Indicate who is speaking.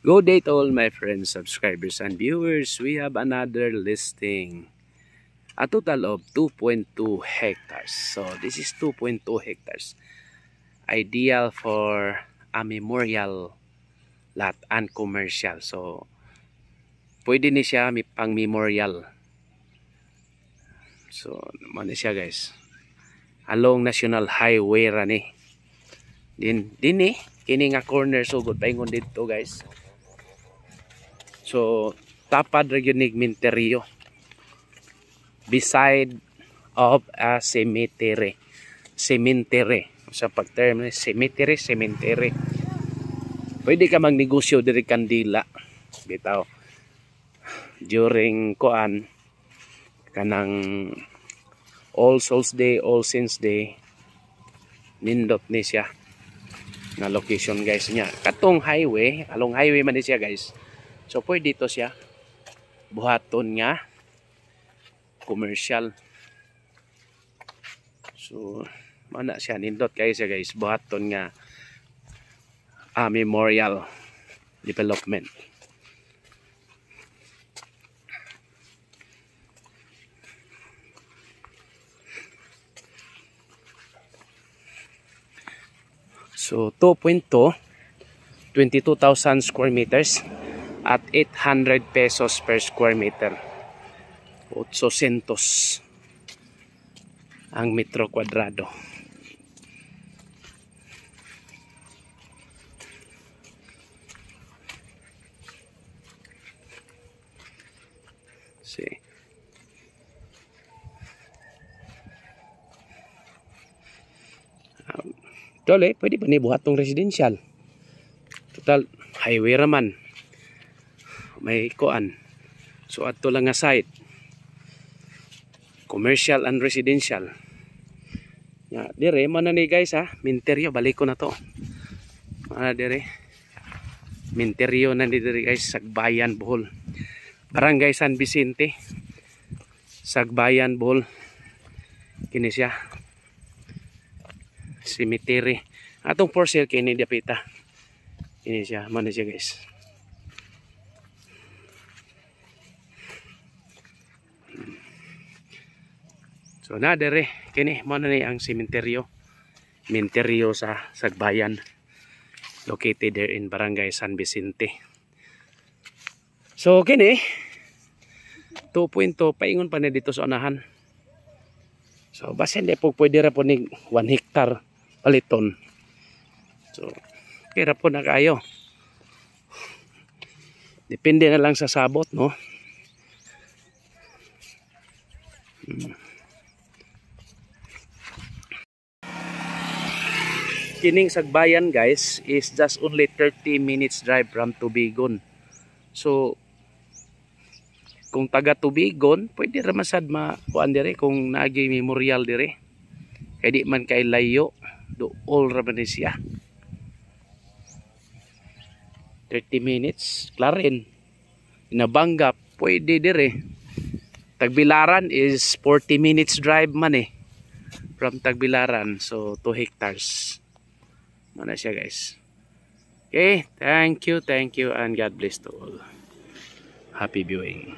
Speaker 1: Good day to all my friends, subscribers, and viewers. We have another listing. A total of 2.2 hectares. So this is 2.2 hectares. Ideal for a memorial lot and commercial. So pwede ni siya pang memorial. So naman siya guys. Along National Highway ra ni. Din kini nga corner so good paingon dito guys. So tapad ra gyud nig minteryo beside of a cemetery. Sa pagterm ni cemetery. Pwede ka magnegosyo diri kandila bitaw during kuan kanang All Souls Day, All Saints Day. Nindot ni siya na location guys niya. Katong highway, along highway man ni siya guys. So pwede dito siya buhaton nga commercial. So mana siya nindot kayo siya guys, buhaton nga memorial development. So 2.2, 22,000 square meters at 800 pesos per square meter. 800 ang metro kwadrado. See. Dole, pwede pa ni buhat tong residential. Total highway raman. May kuan. So ato lang nga site. Commercial and residential. Ya, dire man ni guys ha, minteryo balik ko na to. Dire. Minteryo na ni dire guys, Sagbayan, Bohol. Barangay San Vicente. Sagbayan, Bohol. Kini siya. Cemetery. Atong for sale kini dapita. Ini siya, mana siya guys. So na dere kini mana ni ang cemeteryo. Minteryo sa Sagbayan. Located there in Barangay San Vicente. So kini 2.2 paingon pa na dito sa unahan. So basin di po pwede ra po nig 1 hectare paliton. So kira po na kayo. Depende na lang sa sabot, no? Kining Sagbayan guys is just only 30 minutes drive from Tubigon. So kung taga Tubigon, pwede ra masad kuan dire kung naagi memorial dire. Kay di man kay layo, do all ra man siya. 30 minutes, Clarin. Inabanga, pwede dire. Tagbilaran is 40 minutes drive man from Tagbilaran. So 2 hectares. Mana siya guys. Okay, thank you and God bless to all. Happy viewing.